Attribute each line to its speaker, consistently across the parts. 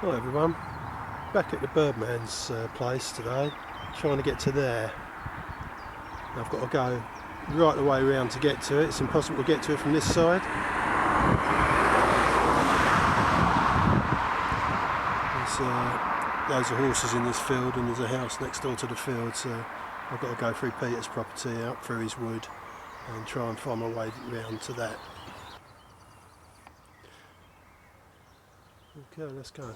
Speaker 1: Hi everyone, back at the Birdman's place today, trying to get to there. I've got to go right the way around to get to it. It's impossible to get to it from this side. There's loads of horses in this field and there's a house next door to the field, so I've got to go through Peter's property, out through his wood and try and find my way round to that. Okay, let's go.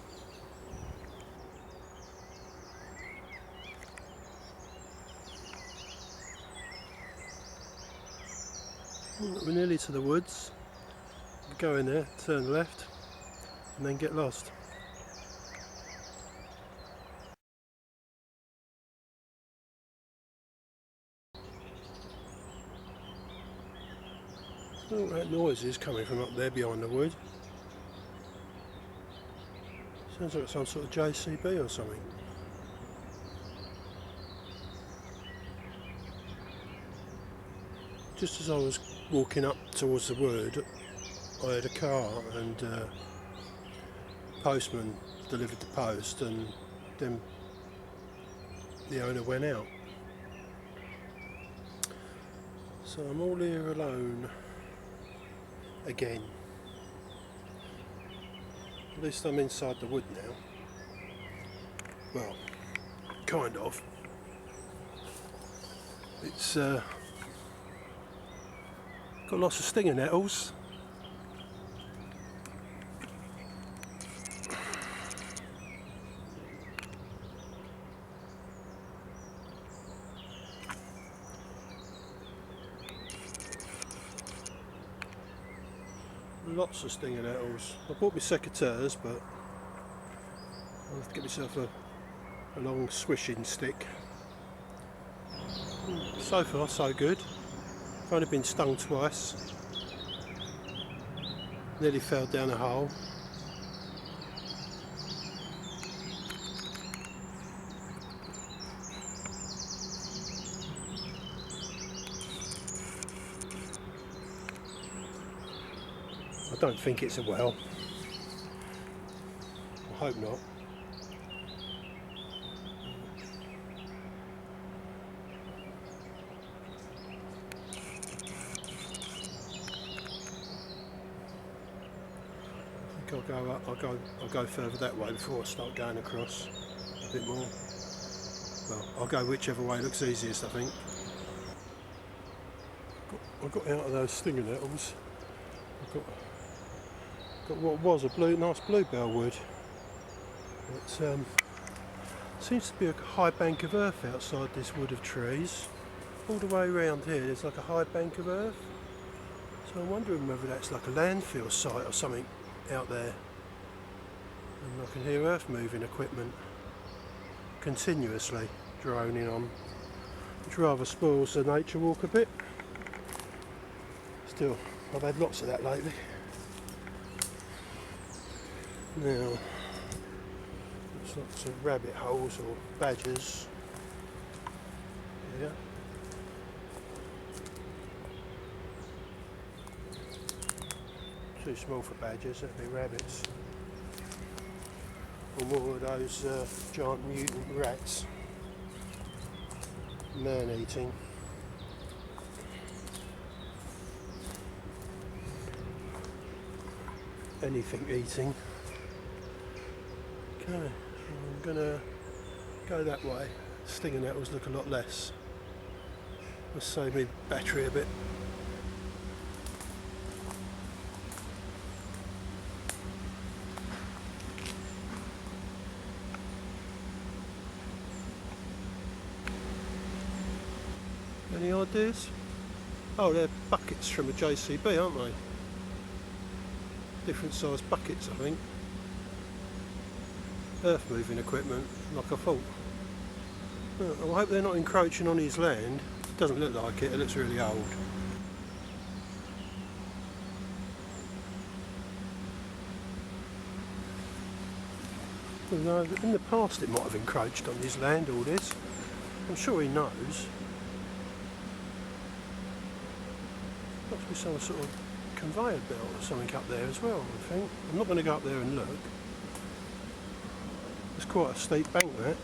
Speaker 1: We're nearly to the woods. Go in there, turn left and then get lost. Oh, that noise is coming from up there behind the wood. Sounds like some sort of JCB or something. Just as I was walking up towards the wood, I had a car and postman delivered the post, and then the owner went out. So I'm all here alone again. At least I'm inside the wood now. Well, kind of. It's got lots of stinger nettles. Lots of stinger nettles. I bought my secateurs, but I'll have to get myself a long swishing stick. So far so good. I've only been stung twice. Nearly fell down a hole. I don't think it's a well. I hope not. I think I'll go further that way before I start going across a bit more. Well, I'll go whichever way looks easiest, I think. I got out of those stinger nettles. I've got what was a nice bluebell wood. It seems to be a high bank of earth outside this wood of trees. All the way around here there's like a high bank of earth. So I'm wondering whether that's like a landfill site or something out there. And I can hear earth moving equipment continuously droning on, which rather spoils the nature walk a bit. Still, I've had lots of that lately. Now, looks like some rabbit holes or badgers. Yeah. Too small for badgers, that'd be rabbits. Or more of those giant mutant rats. Man-eating. Anything eating. Okay, I'm gonna go that way. Stinger nettles look a lot less. Let's save me battery a bit. Any ideas? Oh, they're buckets from a JCB, aren't they? Different size buckets, I think. Earth moving equipment, like I thought. I hope they're not encroaching on his land. It doesn't look like it, it looks really old. Well, no, in the past it might have encroached on his land, all this. I'm sure he knows. Must be some sort of conveyor belt or something up there as well, I think. I'm not going to go up there and look. It's quite a steep bank, that.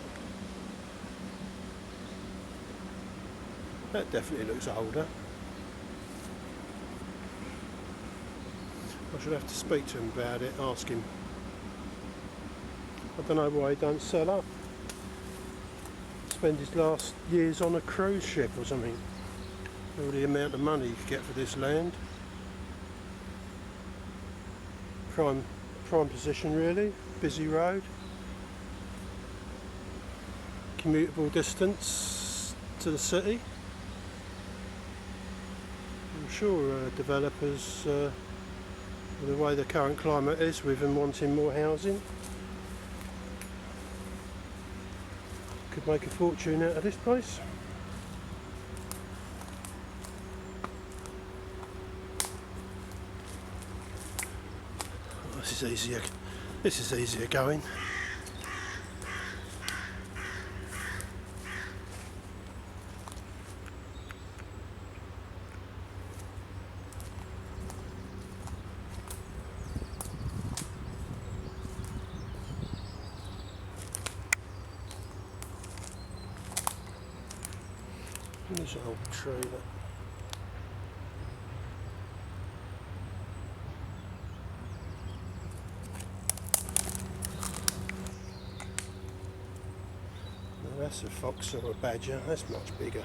Speaker 1: That definitely looks older. I should have to speak to him about it, ask him. I don't know why he don't sell up. Spend his last years on a cruise ship or something. All the amount of money you could get for this land. Prime position really, busy road. Commutable distance to the city. I'm sure developers, with the way the current climate is, with them wanting more housing, could make a fortune out of this place. Oh, this is easier going. There's an old tree that now that's a fox or a badger, that's much bigger.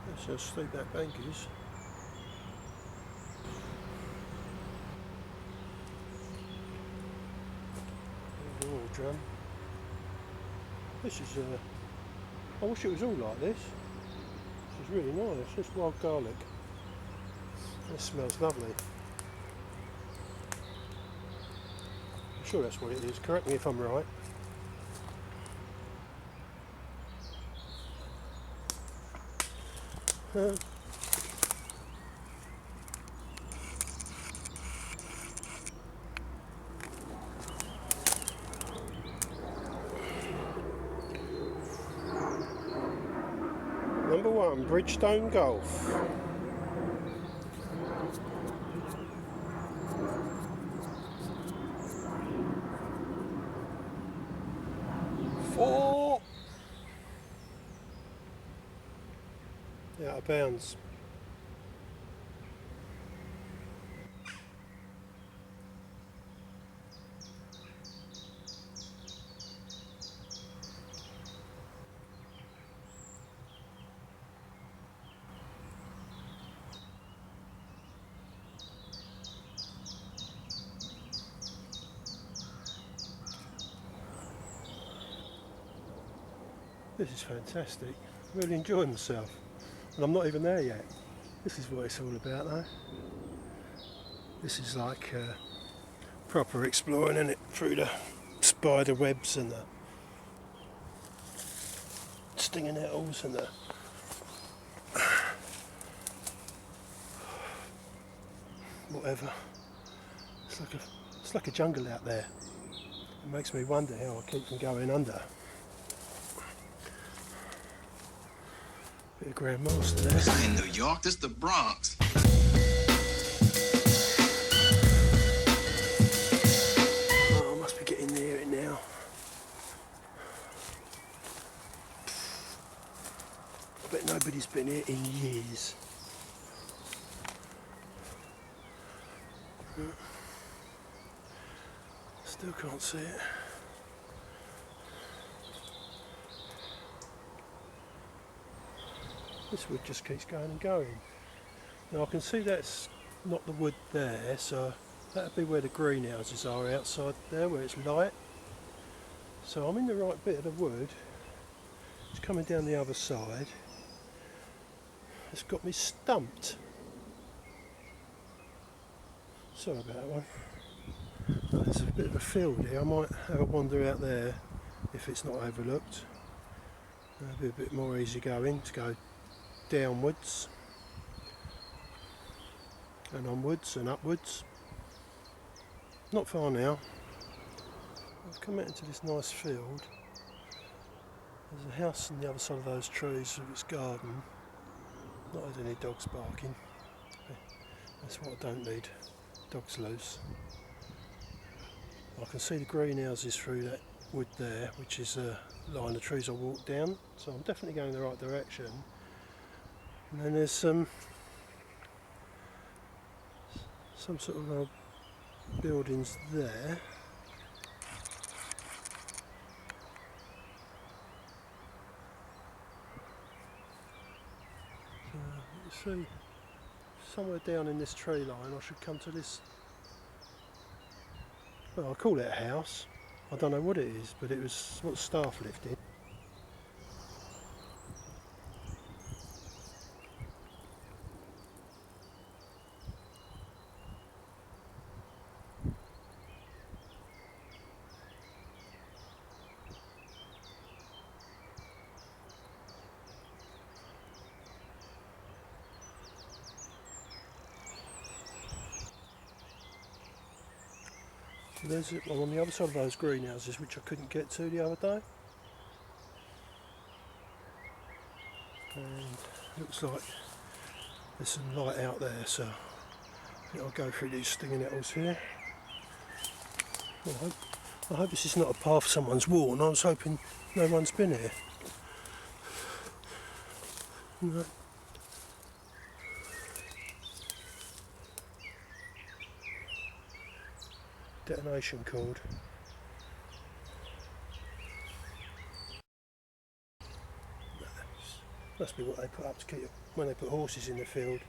Speaker 1: That's how steep that bank is. There's an oil drum. This is I wish it was all like this. This is really nice. It's wild garlic. This smells lovely. I'm sure that's what it is. Correct me if I'm right. Number 1, Bridgestone Golf. Four. Out of bounds. This is fantastic. Really enjoying myself. And I'm not even there yet. This is what it's all about though. This is like proper exploring, isn't it? Through the spider webs and the stinging nettles and the whatever. It's like a jungle out there. It makes me wonder how I keep from going under. Bit of Grandmaster there.
Speaker 2: This ain't New York, this the Bronx.
Speaker 1: Oh, I must be getting near it now. I bet nobody's been here in years. Still can't see it. This wood just keeps going and going. Now I can see that's not the wood there, so that'd be where the greenhouses are outside there, where it's light. So I'm in the right bit of the wood. It's coming down the other side. It's got me stumped. Sorry about that one. There's a bit of a field here. I might have a wander out there if it's not overlooked. It'll be a bit more easy going to go downwards and onwards and upwards. Not far now. I've come out into this nice field. There's a house on the other side of those trees with its garden. Not had any dogs barking. That's what I don't need. Dogs loose. I can see the greenhouses through that wood there, which is a line of trees I walked down. So I'm definitely going in the right direction. And then there's some sort of buildings there. So you see, somewhere down in this tree line I should come to this, well, I call it a house. I don't know what it is, but it was what staff lived in. There's it. I'm on the other side of those greenhouses, which I couldn't get to the other day. And looks like there's some light out there, so I think I'll go through these stinging nettles here. I hope this is not a path someone's worn. I was hoping no one's been here. No. Detonation cord. Must be what they put up to keep when they put horses in the field.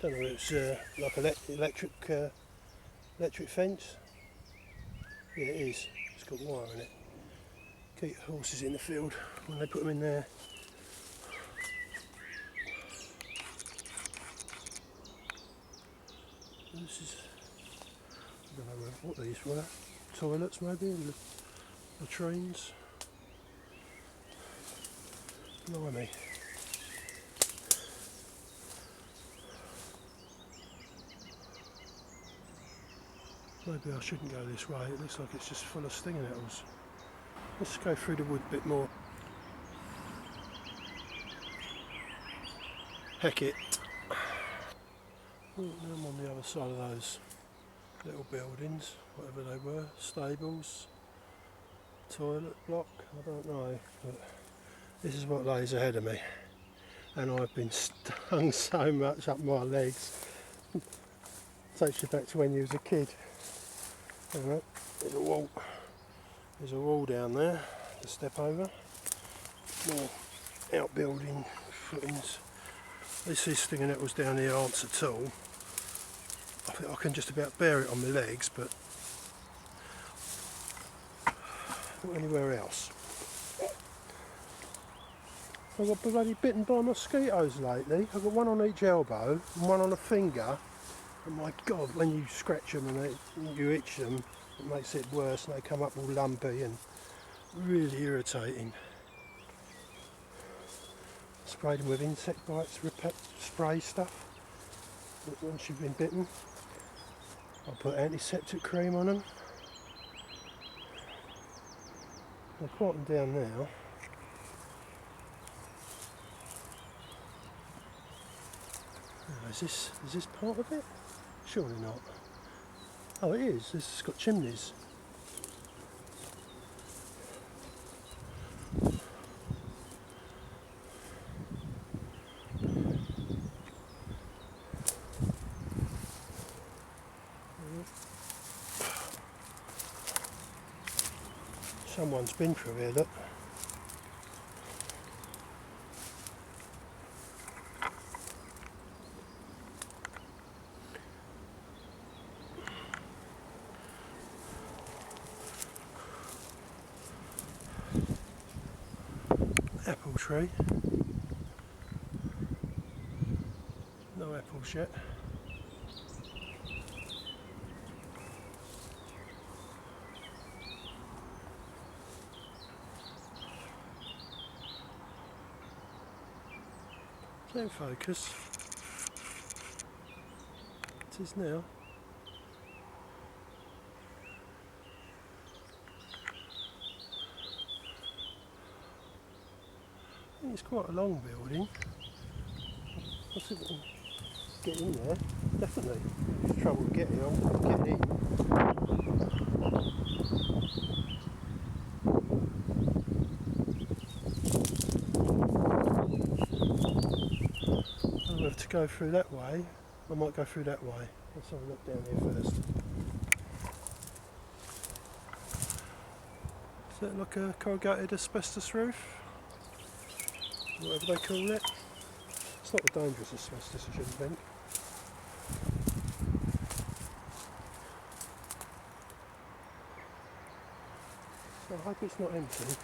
Speaker 1: Don't know if it's like electric fence. Yeah, it is. It's got wire in it. Keep horses in the field when they put them in there. This is, I don't know what these were. Toilets maybe, latrines. Blimey. Maybe I shouldn't go this way. It looks like it's just full of stinging nettles. Let's go through the wood a bit more. Heck it. Oh, now I'm on the other side of those little buildings, whatever they were, stables, toilet block, I don't know, but this is what lays ahead of me. And I've been stung so much up my legs. Takes you back to when you was a kid. Alright, there's a wall. There's a wall down there to step over. More outbuilding footings. These stinging nettles down here aren't at all. I think I can just about bear it on my legs, but not anywhere else. I've got bloody bitten by mosquitoes lately. I've got one on each elbow and one on a finger. And my God, when you scratch them and you itch them, it makes it worse and they come up all lumpy and really irritating. Sprayed them with insect bites, spray stuff. Once you've been bitten, I'll put antiseptic cream on them. They're quieting down now. Oh, is this part of it? Surely not. Oh, it is. This has got chimneys. Someone's been through here, look. tree. No apples yet. Don't focus. It is now. I think it's quite a long building. I think we can get in there. Definitely. It's trouble to get here. Get in. I'll have to go through that way. I might go through that way. Let's have a look down here first. Is that like a corrugated asbestos roof? Whatever they call it. It's not the dangerous asbestos, I shouldn't think. I hope it's not empty.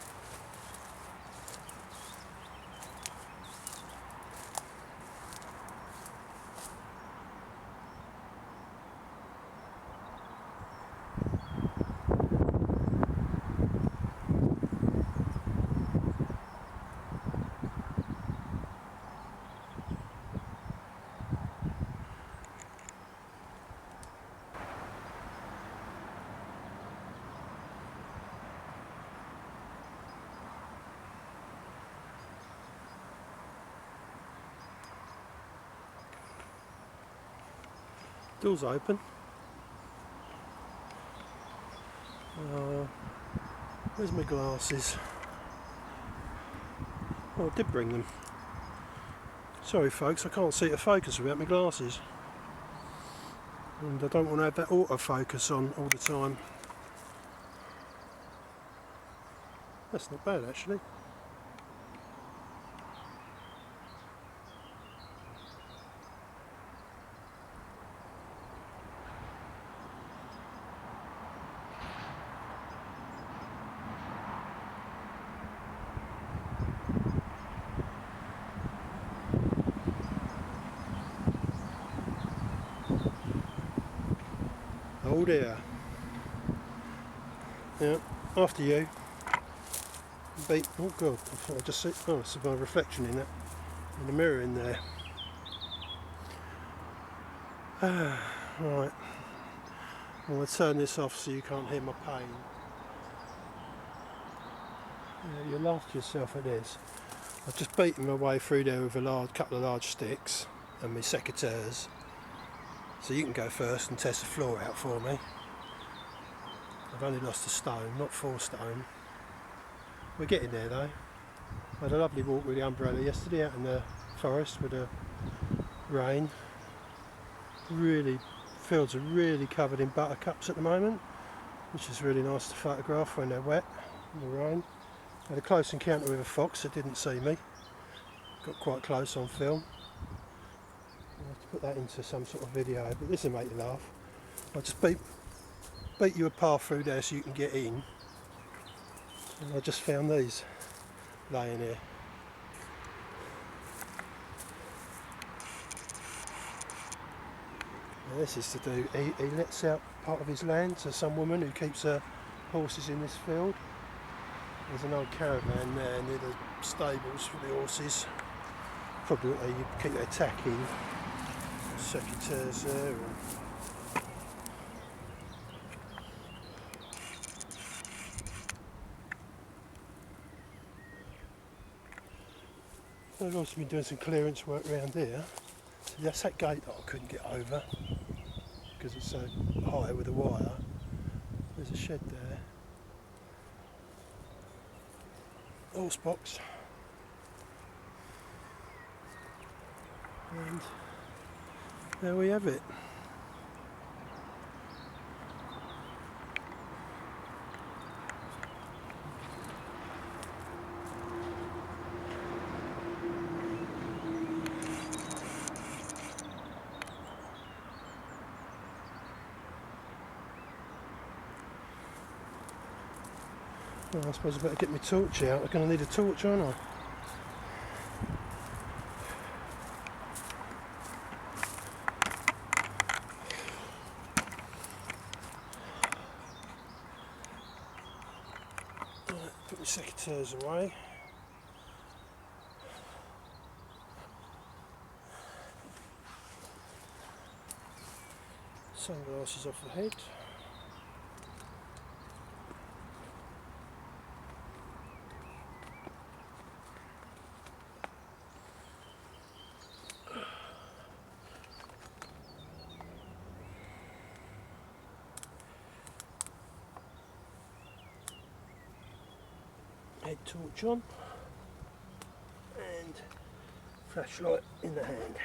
Speaker 1: Door's open. Where's my glasses? Oh, I did bring them. Sorry folks, I can't see the focus without my glasses. And I don't want to have that autofocus on all the time. That's not bad actually. Oh dear. Yeah, after you. Beat. Oh god, I thought I just see. Oh, it's my reflection in that, in the mirror in there. Right. I'm going to turn this off so you can't hear my pain. Yeah, you'll laugh to yourself at this. I've just beaten my way through there with a couple of large sticks and my secateurs. So you can go first and test the floor out for me. I've only lost a stone, not 4 stone. We're getting there though. I had a lovely walk with the umbrella yesterday out in the forest with the rain. Really, fields are really covered in buttercups at the moment, which is really nice to photograph when they're wet in the rain. I had a close encounter with a fox that didn't see me. Got quite close on film. I'll have to put that into some sort of video, but this will make you laugh. I'll just beat you a path through there so you can get in. And I just found these laying here. Now this is to do, he lets out part of his land to some woman who keeps her horses in this field. There's an old caravan there near the stables for the horses. Probably you keep their tack in. Secateurs there. And I've also been doing some clearance work around here. So that's that gate that I couldn't get over because it's so high with the wire. There's a shed there. Horse box. And there we have it. Well, I suppose I better get my torch out. I'm going to need a torch, aren't I? the secateurs away. Sunglasses off the head. Head torch on and flashlight in the hand.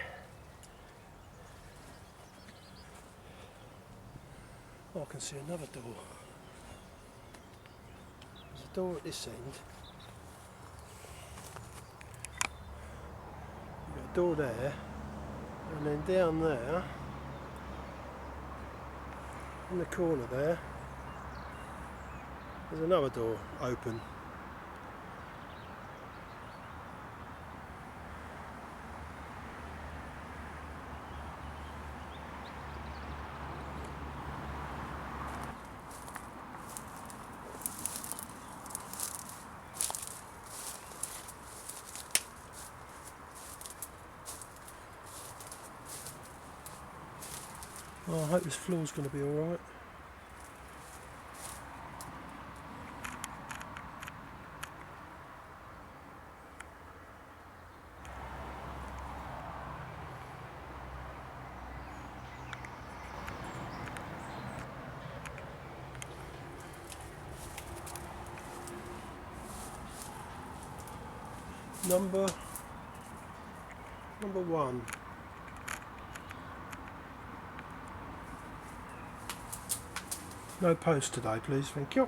Speaker 1: Oh, I can see another door. There's a door at this end. You've got a door there, and then down there, in the corner there, there's another door open. Oh, I hope this floor's going to be alright. Number 1. No post today, please, thank you.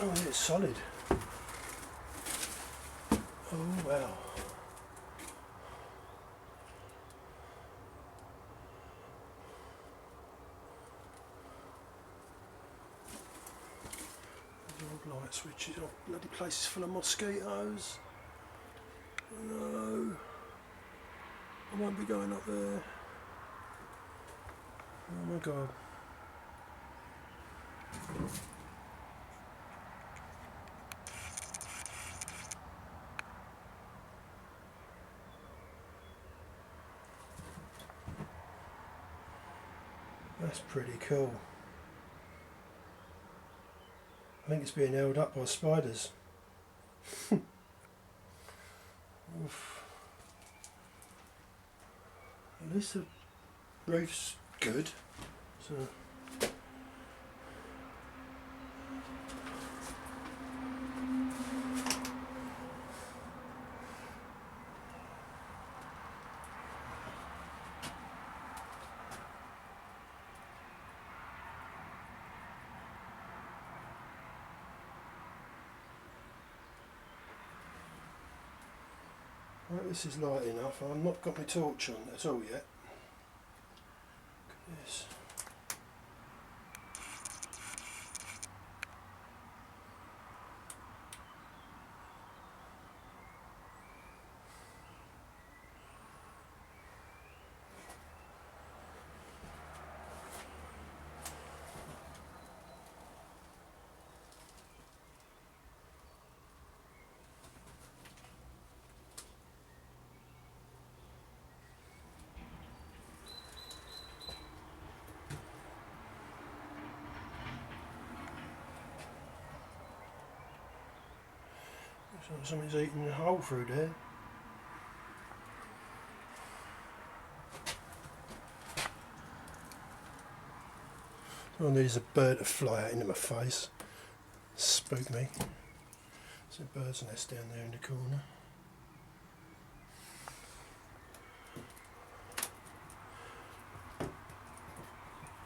Speaker 1: Oh, it's solid. Oh, wow. The old light switches off. Bloody place is full of mosquitoes. No. I won't be going up there. Oh my god. That's pretty cool. I think it's being held up by spiders. Oof. At least the roof's good. So right, this is light enough. I've not got my torch on at all yet. Look at this. Something's eating a hole through there. All I need is a bird to fly out into my face. Spook me. There's a bird's nest down there in the corner.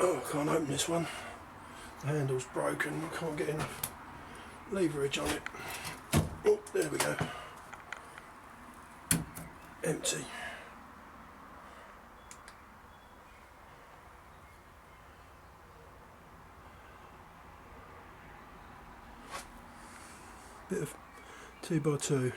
Speaker 1: Oh, I can't open this one. The handle's broken. I can't get enough leverage on it. Oh, there we go. Empty. Bit of 2x2.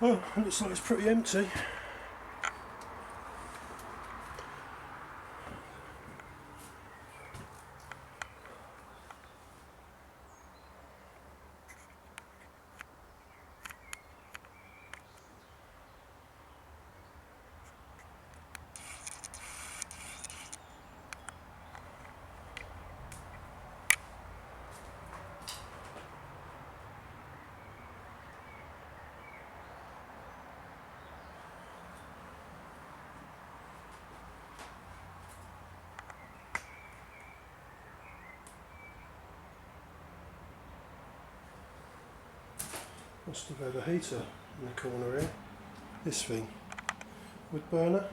Speaker 1: Well, it looks like it's pretty empty. Must have had a heater in the corner here. This thing. Wood burner.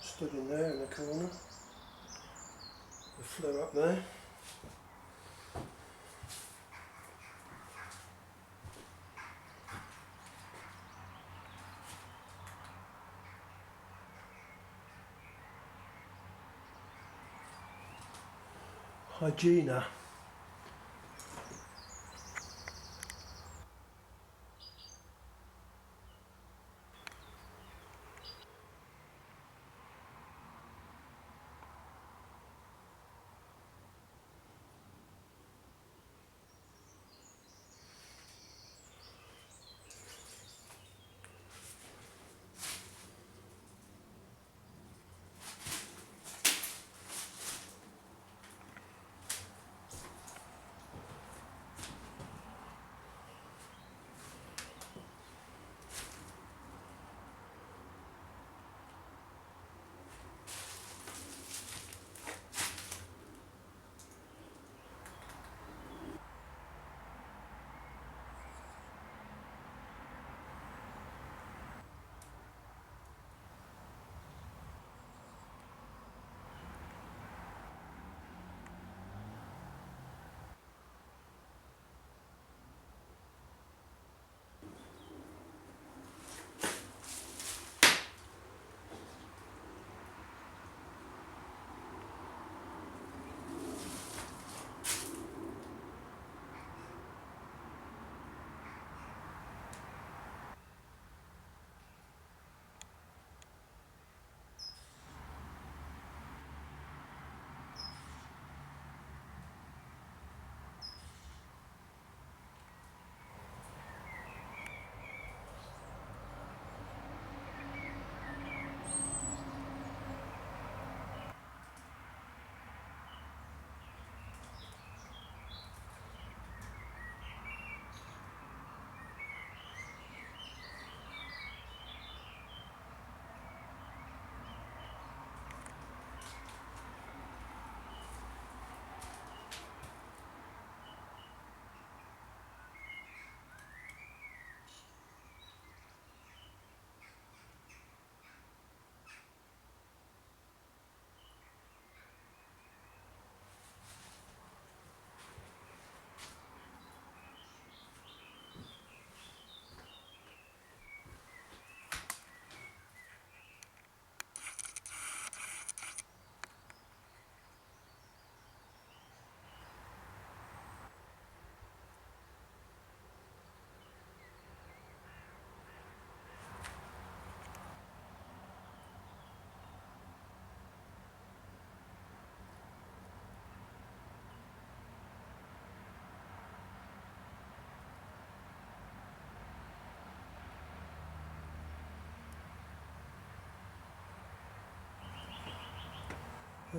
Speaker 1: Stood in there in the corner. The flue up there. Hygiena.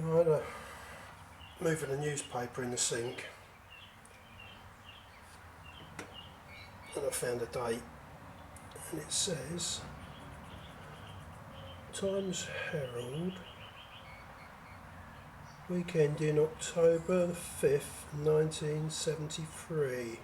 Speaker 1: Right, moving a newspaper in the sink, and I found a date, and it says Times Herald, weekend in October the 5th, 1973.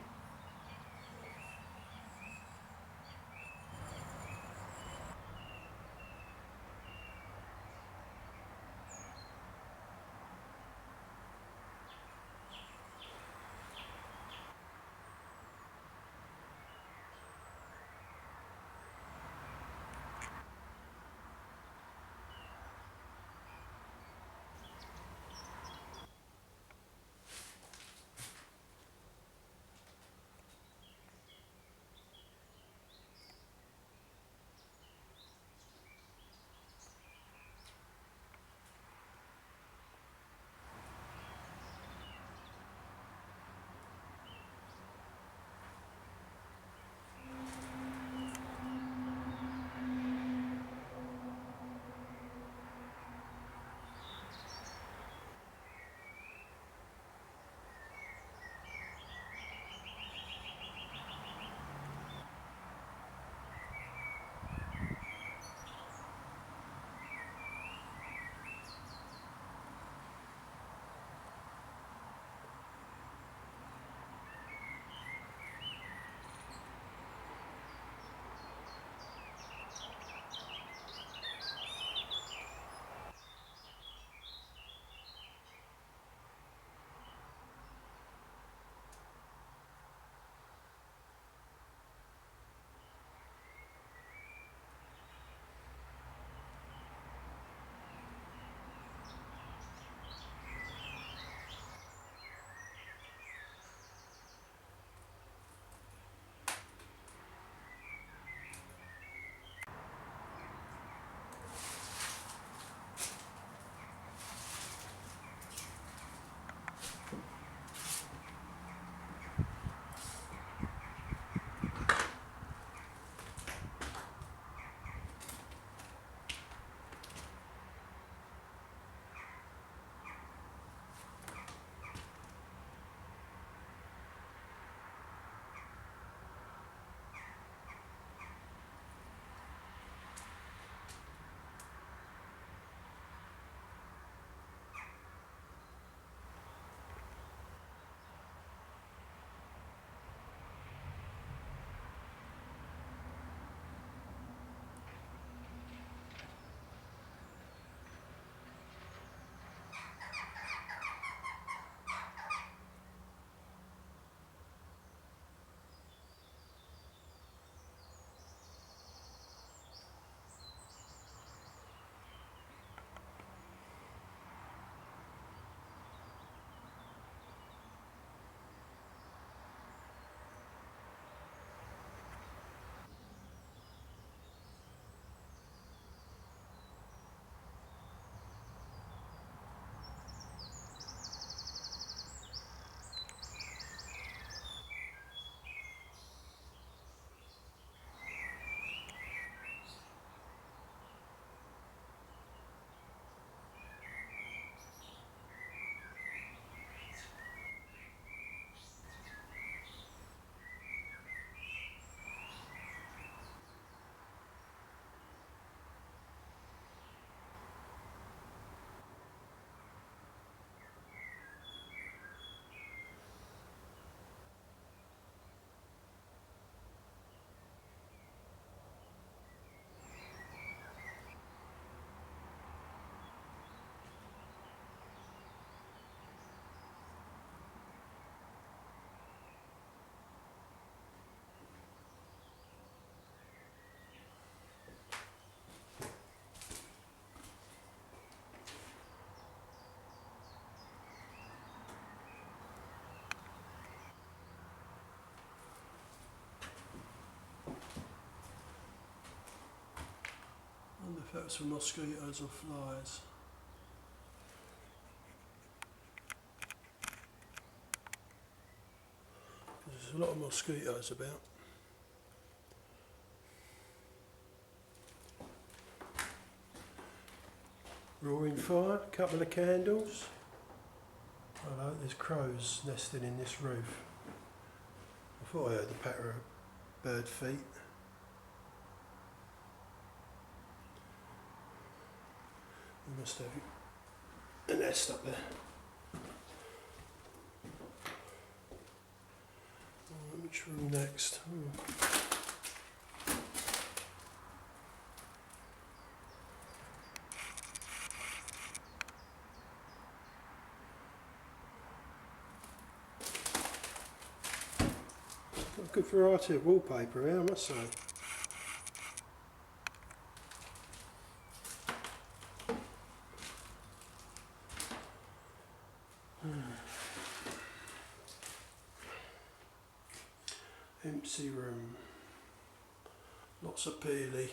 Speaker 1: That's for mosquitoes and flies. There's a lot of mosquitoes about. Roaring fire, couple of candles. Oh look, there's crows nesting in this roof. I thought I heard the patter of bird feet. They must have a nest up there. Which room next? Got a good variety of wallpaper here, I must say. Empty room. Lots of peely.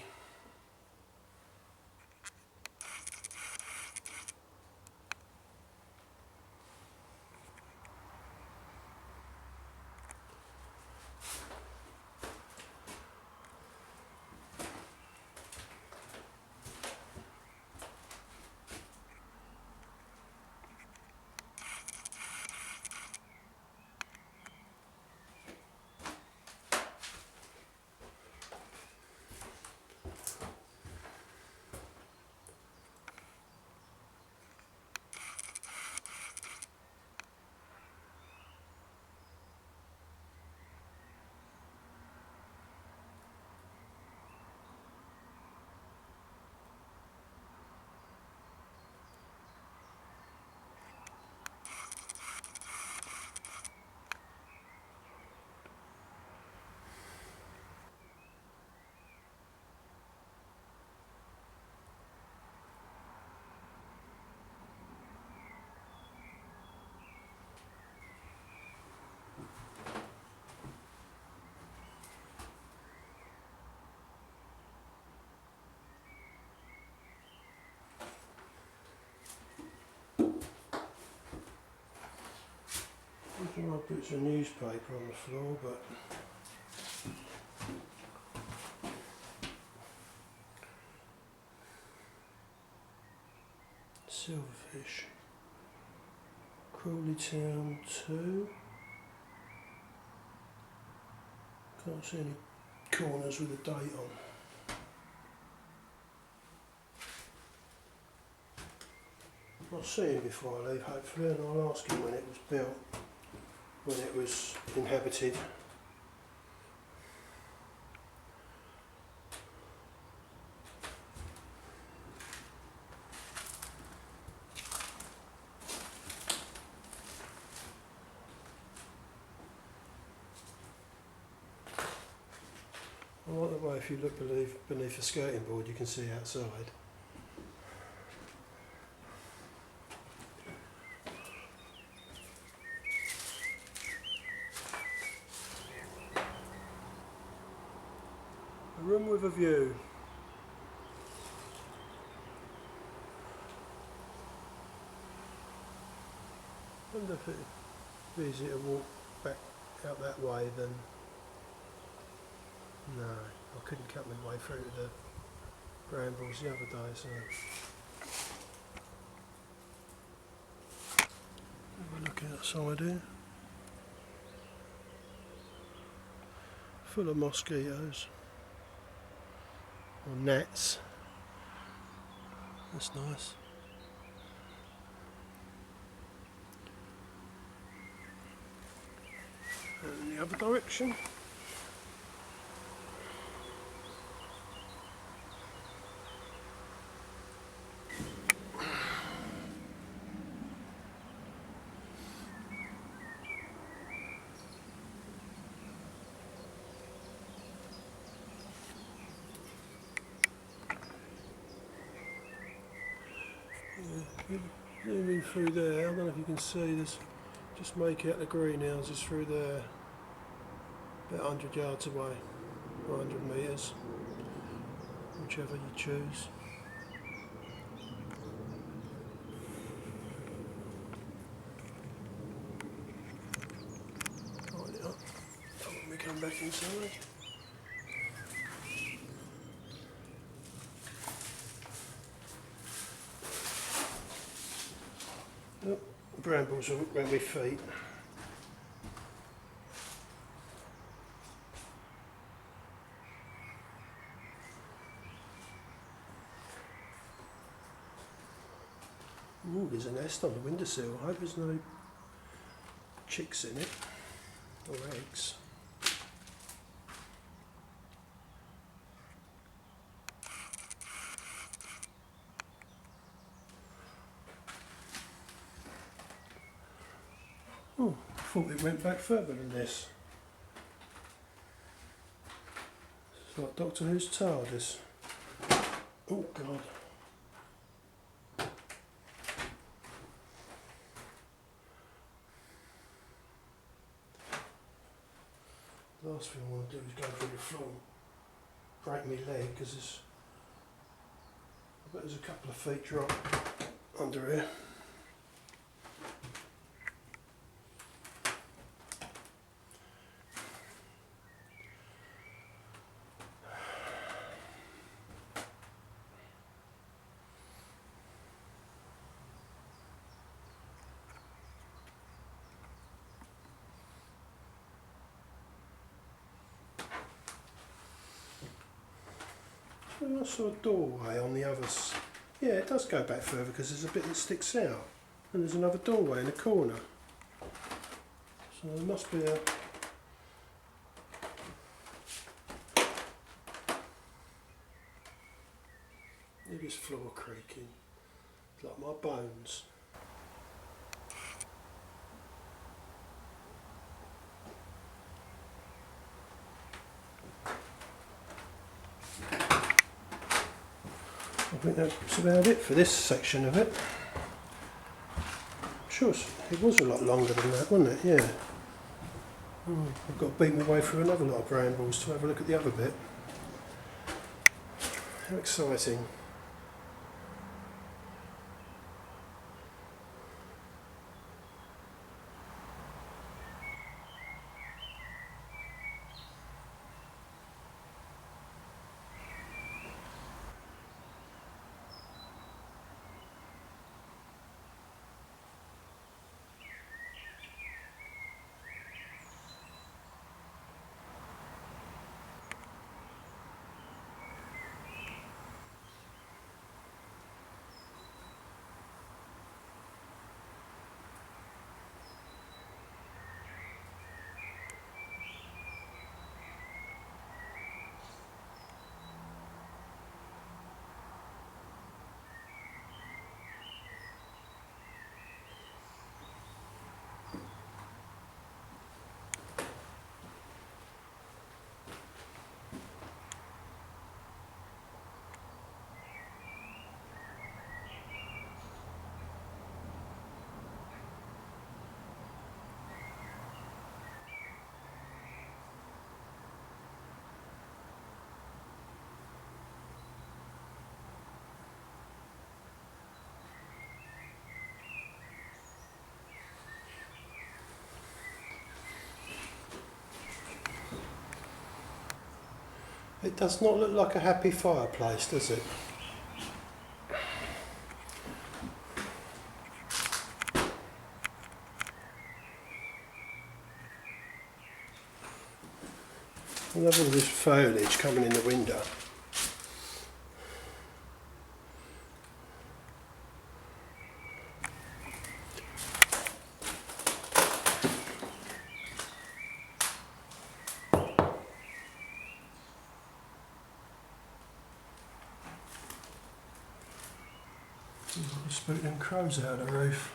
Speaker 1: I might put some newspaper on the floor, but silverfish. Crawley Town 2. Can't see any corners with a date on. I'll see him before I leave, hopefully, and I'll ask him when it was built, when it was inhabited. I like the way if you look beneath the skirting board you can see outside. A room with a view. I wonder if it'd be easier to walk back out that way than... No, I couldn't cut my way through to the brambles the other day, so... Have a look outside here. Full of mosquitoes. Or gnats. That's nice. And in the other direction. Zooming through there, I don't know if you can see this, just make out the greenhouses through there, about 100 yards away, or 100 metres, whichever you choose. come back inside. Oh, brambles all around my feet. Ooh, there's a nest on the windowsill. I hope there's no chicks in it, or eggs. Oh, I thought it went back further than this. It's like Doctor Who's TARDIS. Oh God. Last thing I want to do is go through the floor, break my leg, because I bet there's a couple of feet drop under here. I saw a doorway on the other side. Yeah, it does go back further because there's a bit that sticks out. And there's another doorway in the corner. So there must be a... Maybe it's floor creaking. It's like my bones. I think that's about it for this section of it. I'm sure it was a lot longer than that, wasn't it? Yeah. I've got to beat my way through another lot of brambles to have a look at the other bit. How exciting. It does not look like a happy fireplace, does it? I love all this foliage coming in the window. Spook them crows out of the roof.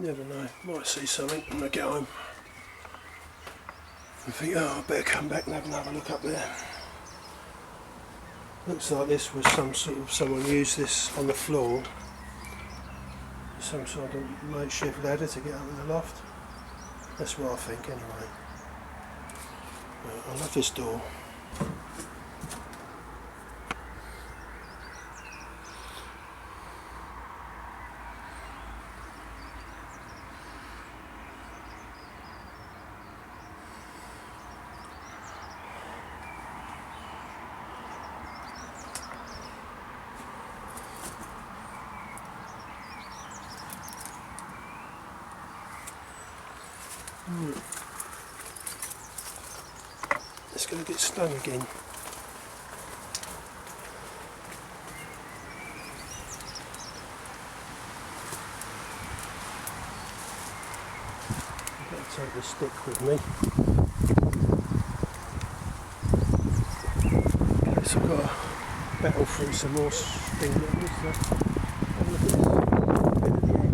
Speaker 1: Never know, might see something when I get home and think, oh, I better come back and have another look up there. Looks like this was someone used this on the floor, some sort of makeshift ladder to get up in the loft. That's what I think anyway. I love this door. It's going to get stung again. I've got to take the stick with me. Okay, so I've got to battle through some more sting nettles. Have a look at this bit at the end.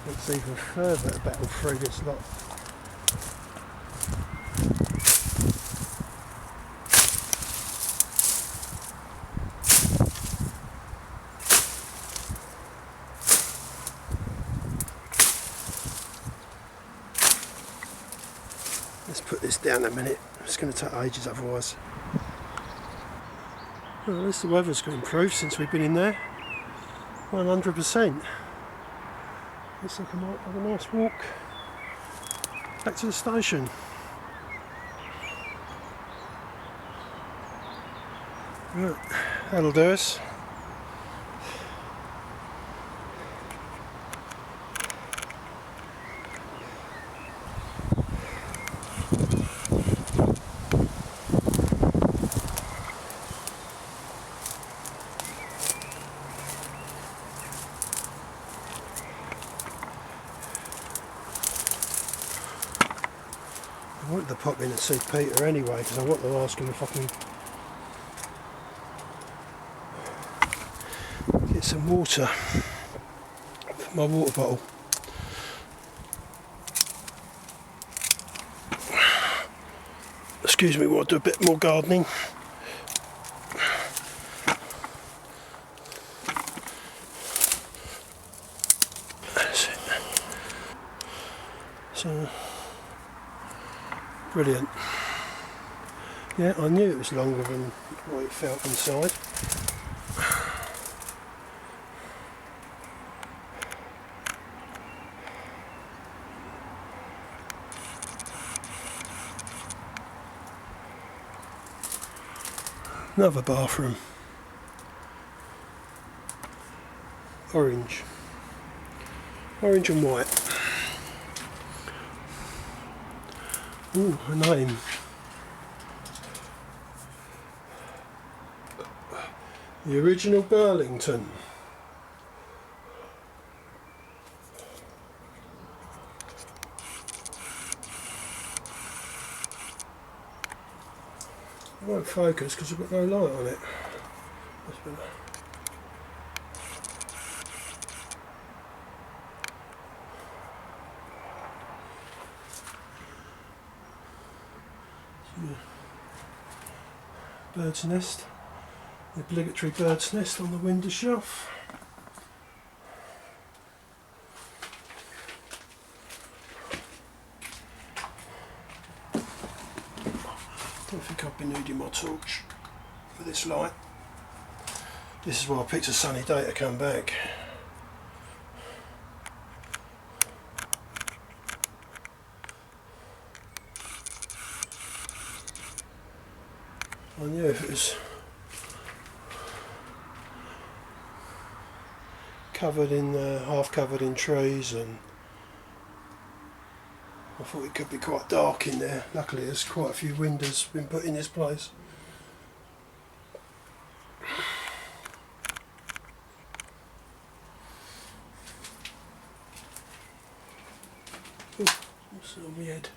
Speaker 1: It's even further to battle through this lot. Let's put this down a minute. It's going to take ages otherwise. Well, at least the weather's got improved since we've been in there. 100%. Looks like I might have a nice walk back to the station. Right, that'll do us. I wanted to pop in and see Peter anyway, because I wanted to ask him if I can get some water for my water bottle. Excuse me while I do a bit more gardening. That's it. So, brilliant. Yeah, I knew it was longer than what it felt inside. Another bathroom. Orange. Orange and white. Ooh, a name. The original Burlington. It won't focus because I've got no light on it. Bird's nest, the obligatory bird's nest on the window shelf. Don't think I've been needing my torch for this light. This is why I picked a sunny day to come back. I knew if it was covered in, half covered in trees, and I thought it could be quite dark in there. Luckily there's quite a few windows been put in this place. Oh, what's on my head?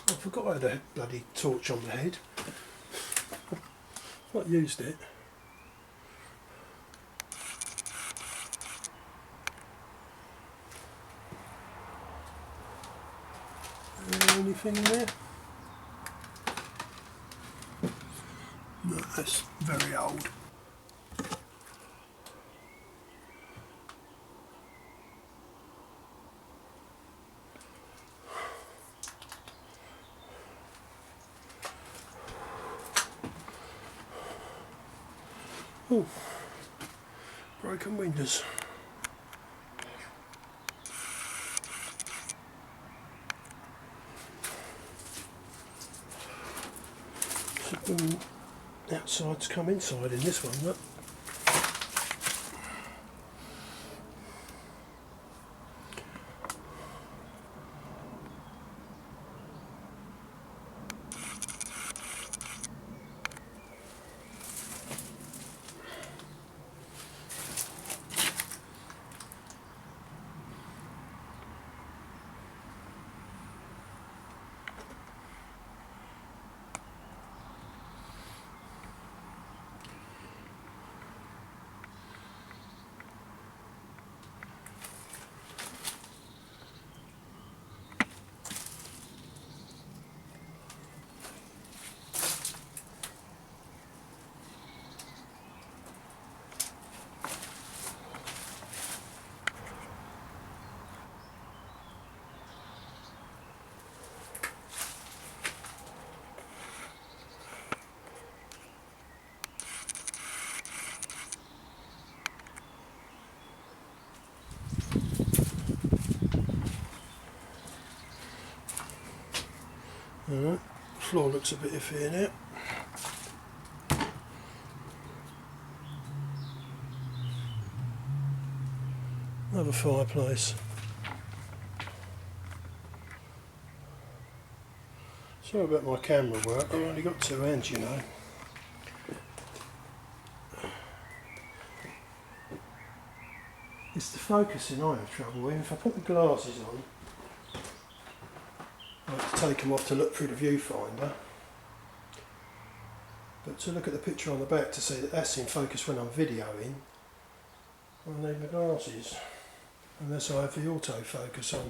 Speaker 1: I forgot I had a bloody torch on my head. Not used it. Anything in there? No, that's very old. Oh, broken windows. So when outside's come inside in this one, look. Alright, the floor looks a bit iffy in it. Another fireplace. Sorry about my camera work, I've only got two hands, you know. It's the focusing I have trouble with. If I put the glasses on, I have to take them off to look through the viewfinder. But to look at the picture on the back to see that that's in focus when I'm videoing, I need my glasses. Unless I have the autofocus on.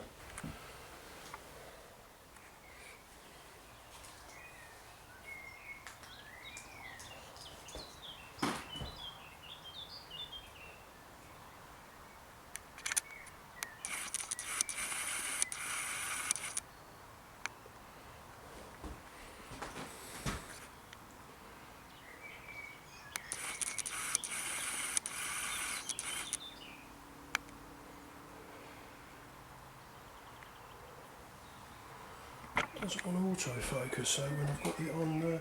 Speaker 1: Doesn't want to autofocus, so when I've got it on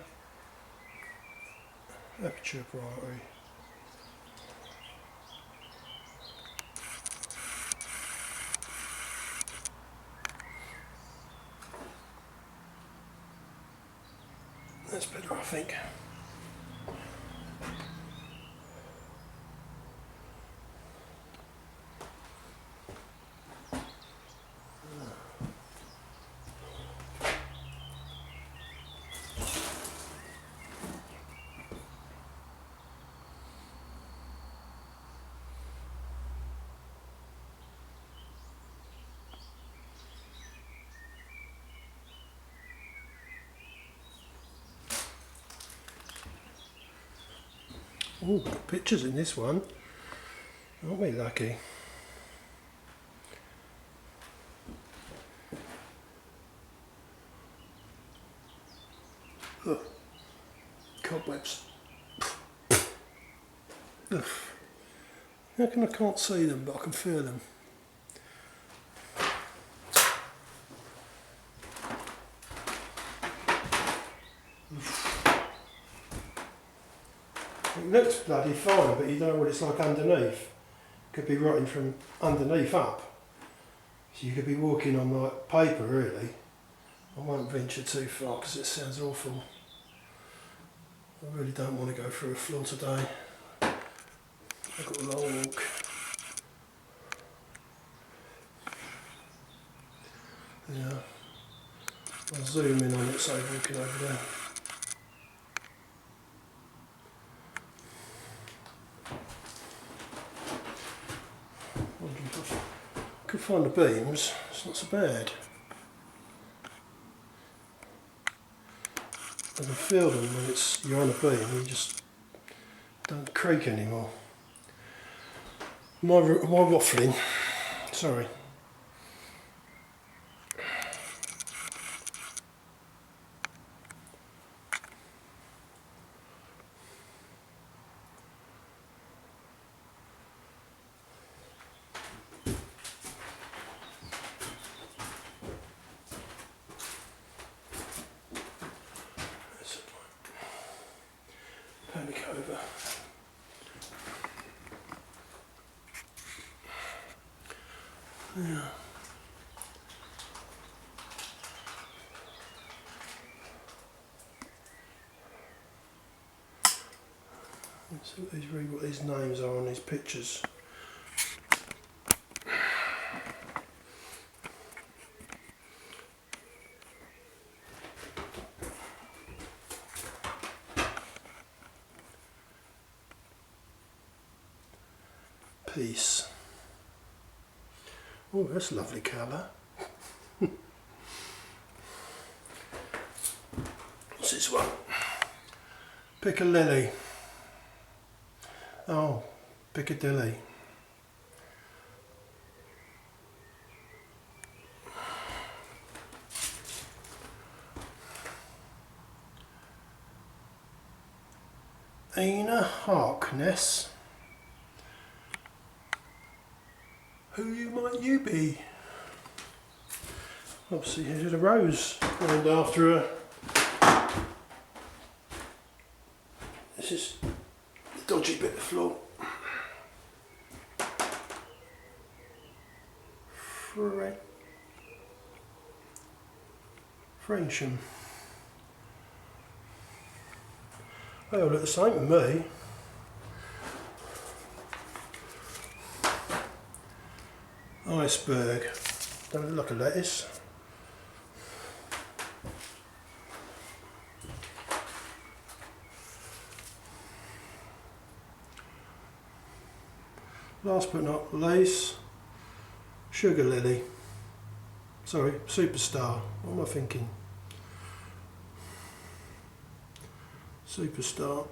Speaker 1: aperture priority. That's better, I think. Oh, got pictures in this one. Aren't we lucky? Oh, cobwebs. Ugh. How come I can't see them, but I can feel them? It looks bloody fine, but you don't know what it's like underneath. Could be rotting from underneath up. So you could be walking on like paper, really. I won't venture too far because it sounds awful. I really don't want to go through a floor today. I've got a long walk. Yeah. I'll zoom in on it so we can over there. Wonder if I could find the beams. It's not so bad. I can feel them when you're on a beam. You just don't creak anymore. My waffling. Sorry. Panic over. Yeah. Let's read what these names are on these pictures. Peace. Oh, that's a lovely colour. What's this one? Piccadilly. Oh, Piccadilly. Ina Harkness. Who might you be? Obviously here's a rose named after her. This is the dodgy bit of floor. Frensham. They all look the same to me. Iceberg. Don't look like a lettuce. Last but not least, sugar lily. Sorry, superstar. What am I thinking? Superstar.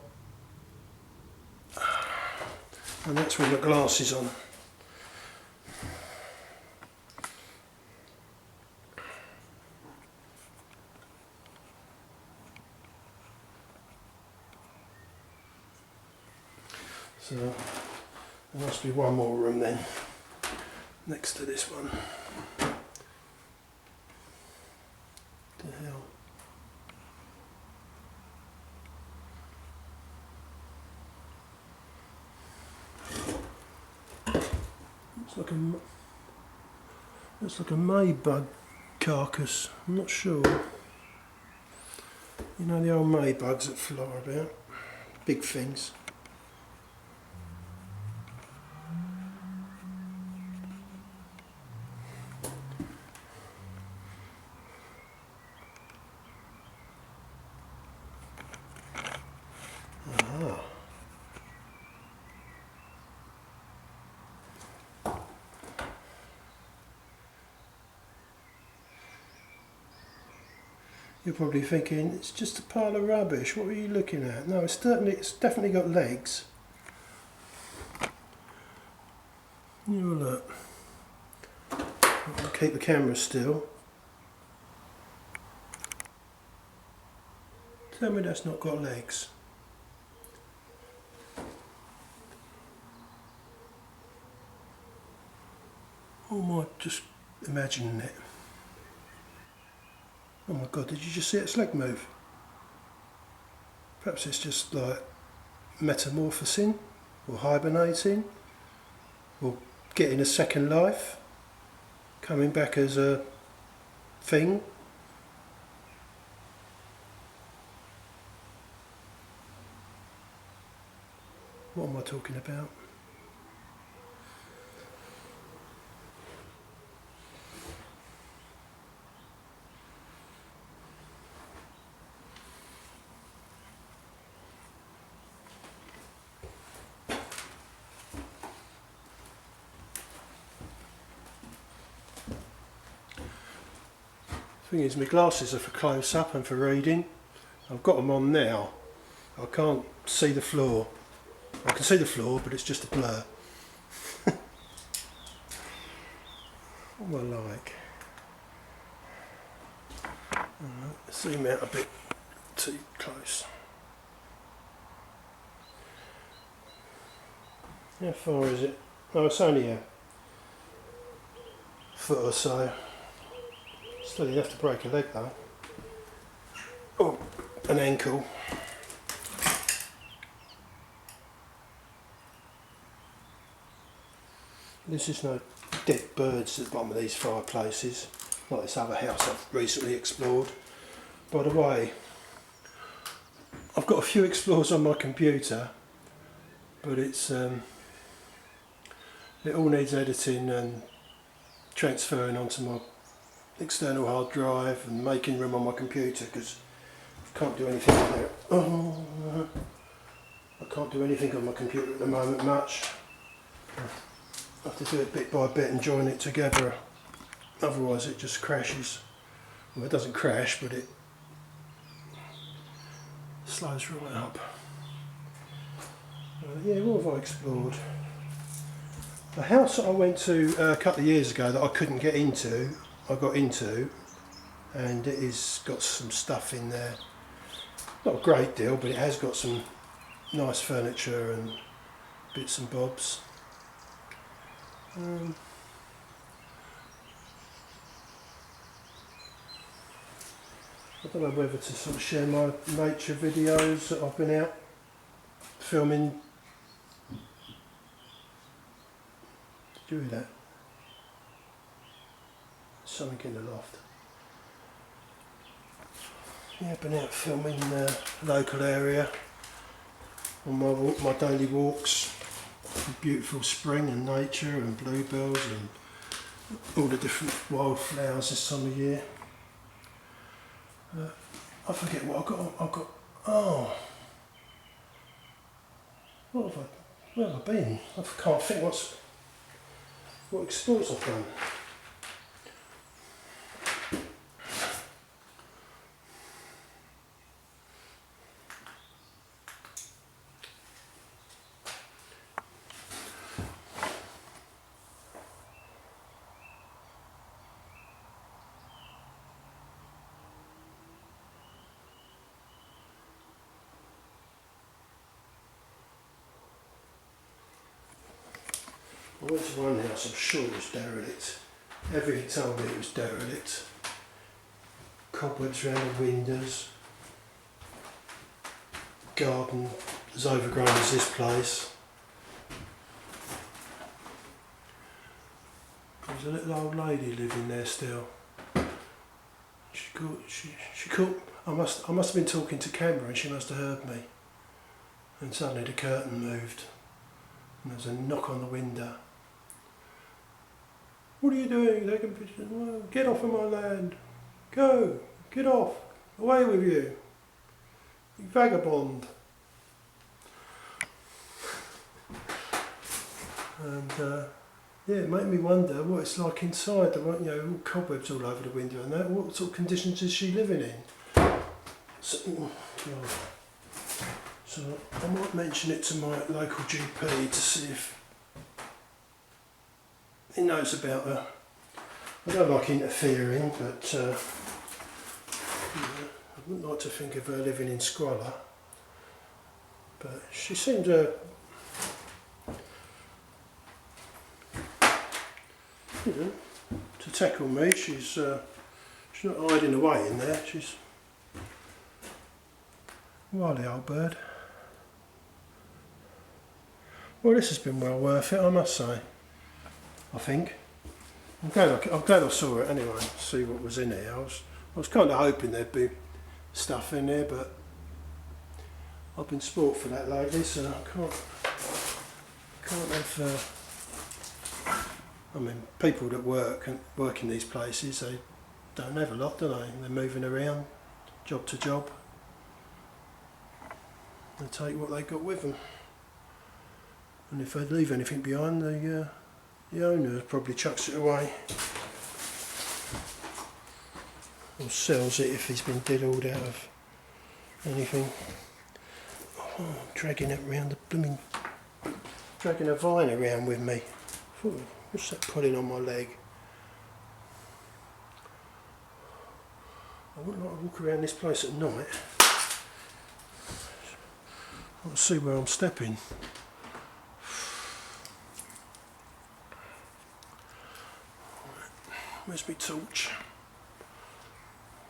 Speaker 1: And that's with my glasses on. So there must be one more room then, next to this one. What the hell? Looks like a Maybug carcass. I'm not sure. You know the old Maybugs that fly about, big things. Ah. You're probably thinking, it's just a pile of rubbish, what are you looking at? No, it's definitely got legs. You look. I'll keep the camera still. Tell me that's not got legs. Or am I just imagining it? Oh my god, did you just see its leg move? Perhaps it's just like metamorphosing, or hibernating, or getting a second life, coming back as a thing. What am I talking about? Thing is, my glasses are for close up and for reading. I've got them on now. I can't see the floor. I can see the floor, but it's just a blur. What am I like? Alright, zoom out a bit too close. How far is it? Oh, it's only a foot or so. Still, you have to break a leg though. Oh, an ankle. This is no dead birds at the bottom of these fireplaces, like this other house I've recently explored. By the way, I've got a few explores on my computer, but it's it all needs editing and transferring onto my external hard drive and making room on my computer, because I can't do anything on there. Oh, I can't do anything on my computer at the moment much. I have to do it bit by bit and join it together, otherwise it just crashes. Well, it doesn't crash, but it slows right up. Yeah, what have I explored? The house that I went to a couple of years ago that I couldn't get into, I got into, and it has got some stuff in there. Not a great deal, but it has got some nice furniture and bits and bobs. I don't know whether to sort of share my nature videos that I've been out filming. Did you hear that? Something in the loft. Yeah, I've been out filming the local area on my daily walks. Beautiful spring and nature and bluebells and all the different wildflowers this time of year. I forget what I've got. Oh, where have I been? I can't think what explores I've done. I went to one house, I'm sure it was derelict. Everything told me it was derelict. Cobwebs around the windows. Garden as overgrown as this place. There's a little old lady living there still. She called. I must have been talking to camera and she must have heard me. And suddenly the curtain moved and there was a knock on the window. What are you doing? Taking pictures? Well, get off of my land. Go. Get off. Away with you. You vagabond. And yeah, it made me wonder what it's like inside. You know, all cobwebs all over the window and that. What sort of conditions is she living in? So I might mention it to my local GP to see if he knows about her. I don't like interfering, but you know, I wouldn't like to think of her living in squalor. But she seemed you know, to tackle me. She's not hiding away in there. She's wily old bird. Well, this has been well worth it, I must say. I think. I'm glad I saw it anyway, see what was in here. I was kind of hoping there'd be stuff in there, but I've been spoilt for that lately, so I can't have. I mean, people that work in these places, they don't have a lot, do they? They're moving around, job to job. They take what they got with them, and if they leave anything behind, the owner probably chucks it away. or sells it if he's been diddled out of anything. Oh, dragging it around the blooming, dragging a vine around with me. Ooh, what's that pulling on my leg? I wouldn't like to walk around this place at night. I want to see where I'm stepping. Where's my torch?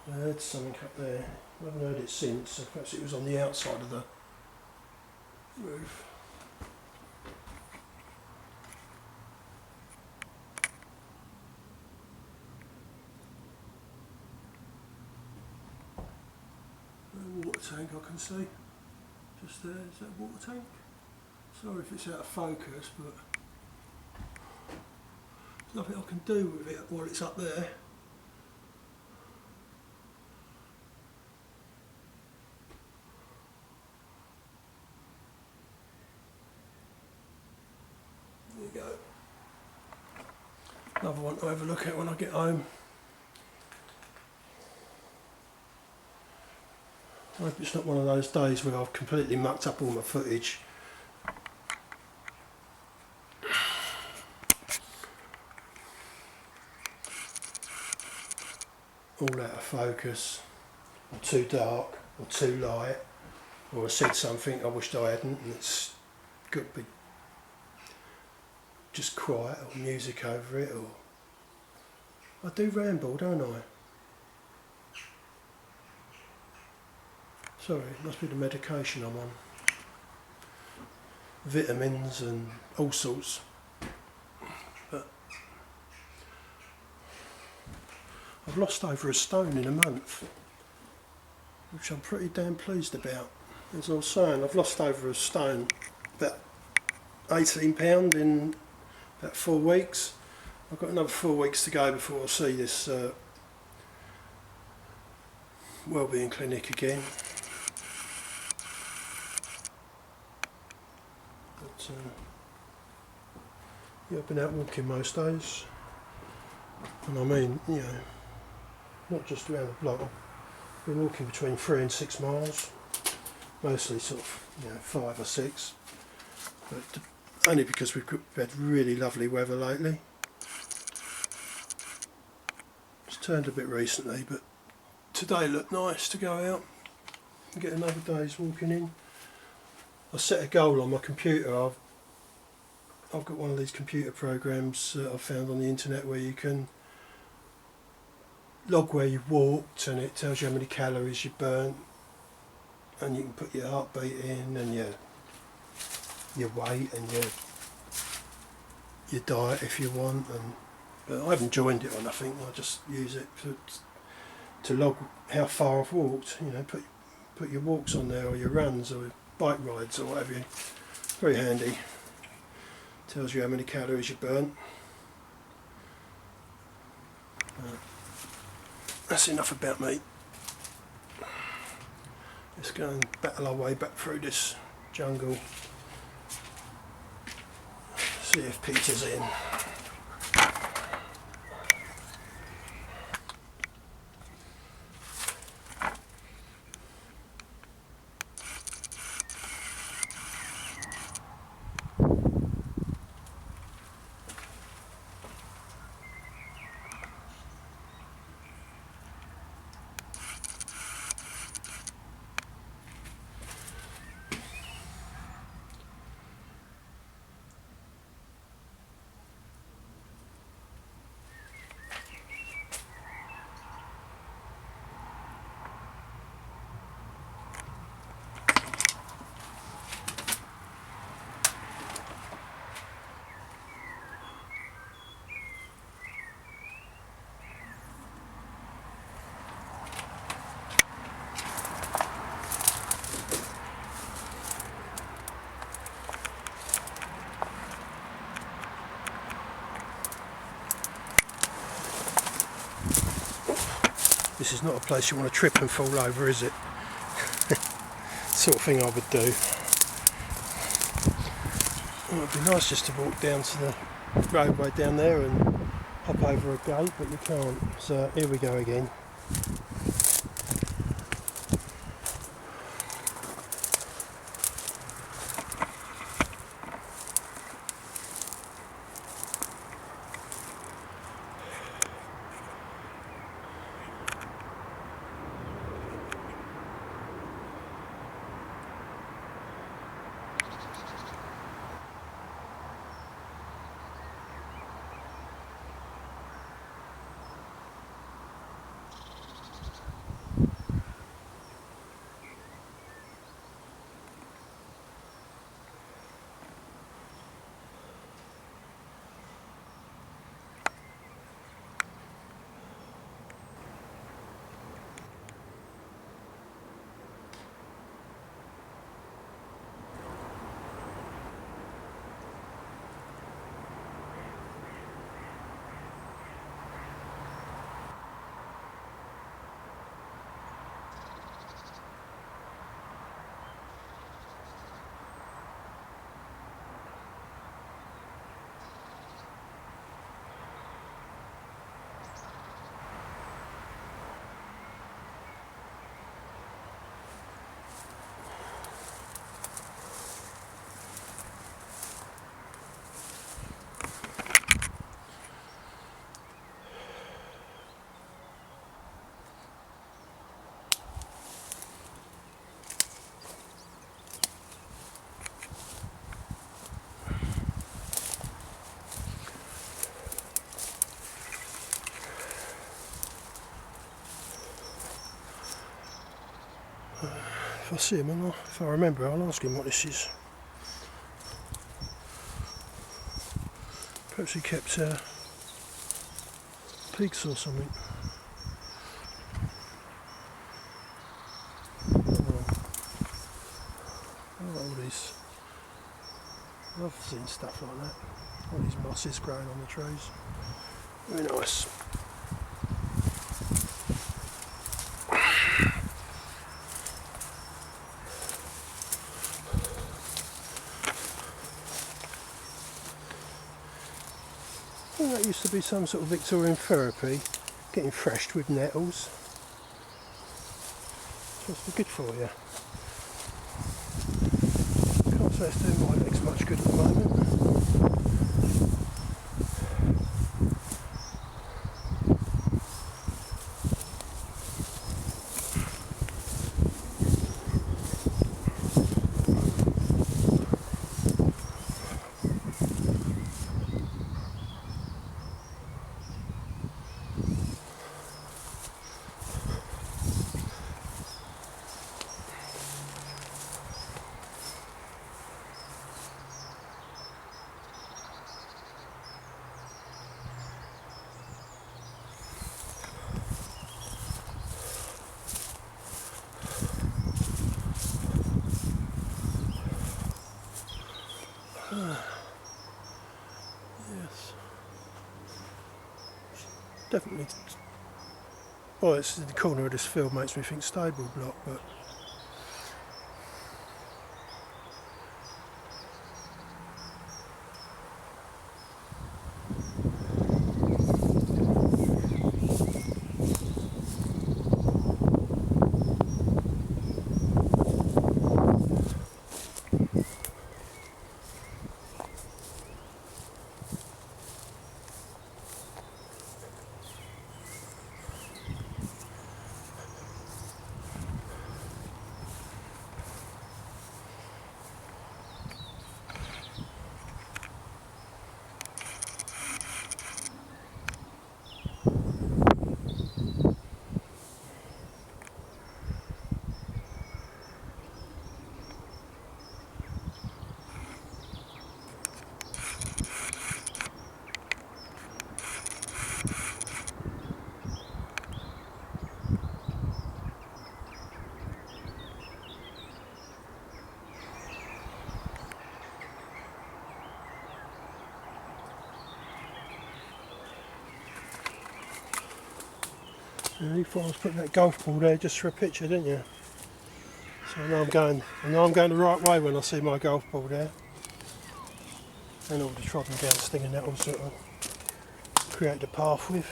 Speaker 1: I heard something up there. I haven't heard it since, so perhaps it was on the outside of the roof. Water tank I can see. Just there, is that a water tank? Sorry if it's out of focus, but there's nothing I can do with it while it's up there. There you go. Another one to have a look at when I get home. I hope it's not one of those days where I've completely mucked up all my footage. All out of focus, or too dark, or too light, or I said something I wished I hadn't and it's got to be just quiet or music over it, or I do ramble, don't I? Sorry, it must be the medication I'm on. Vitamins and all sorts. But I've lost over a stone in a month, which I'm pretty damn pleased about. As I was saying, I've lost over a stone, about 18 pound in about 4 weeks. I've got another 4 weeks to go before I see this wellbeing clinic again. But yeah, I've been out walking most days, and I mean, you know, not just around the block. I've been walking between 3 and 6 miles, mostly sort of, you know, 5 or 6, but only because we've had really lovely weather lately. It's turned a bit recently, but today looked nice to go out and get another day's walking in. I set a goal on my computer. I've got one of these computer programs that I've found on the internet where you can log where you walked and it tells you how many calories you burnt, and you can put your heartbeat in and your weight and your diet if you want. And but I haven't joined it or nothing. I just use it to log how far I've walked. You know, put your walks on there, or your runs, or bike rides, or whatever. Very handy. Tells you how many calories you burnt. That's enough about me. Let's go and battle our way back through this jungle. See if Peter's in. This is not a place you want to trip and fall over, is it? Sort of thing I would do. Well, it'd be nice just to walk down to the roadway down there and hop over a gate, but you can't. So here we go again. If I see him, if I remember, I'll ask him what this is. Perhaps he kept pigs or something. All these. I've seen stuff like that. All these mosses growing on the trees. Very nice. I think that used to be some sort of Victorian therapy, getting threshed with nettles. Supposed to be good for you. Can't say it's doing my legs much good at the moment. Yes. Definitely. Well, it's in the corner of this field, makes me think stable block, but you thought I was putting that golf ball there just for a picture, didn't you? So I know I'm going the right way when I see my golf ball there. And all the trodden down stinging nettles that I create the path with.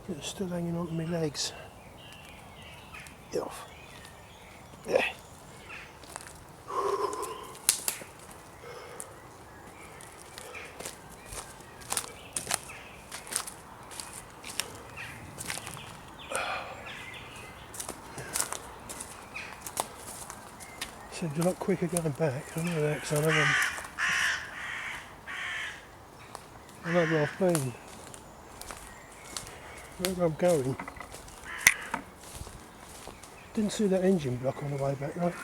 Speaker 1: It's still hanging onto my legs. Get off. Yeah. Seems a lot quicker going back. I know that because I know where I've been. I know where I'm going. Didn't see that engine block on the way back, right?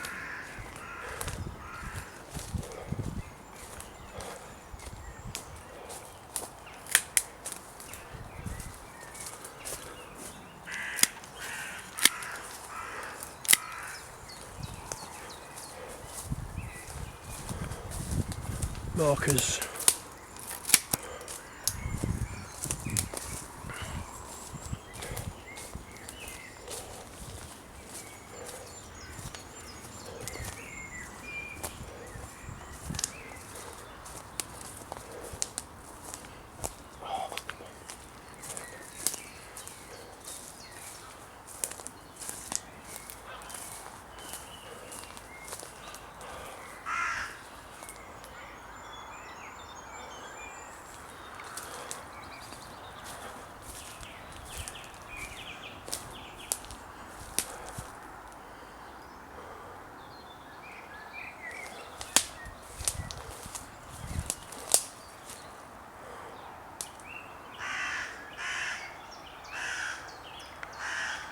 Speaker 1: Markers.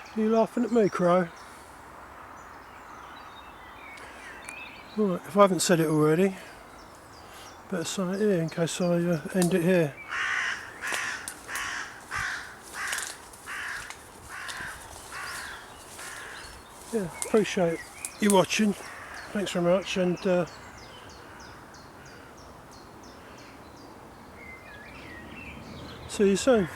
Speaker 1: Are you laughing at me, Crow? Right, if I haven't said it already, better say it here in case I end it here. Yeah, appreciate you watching. Thanks very much, and see you soon.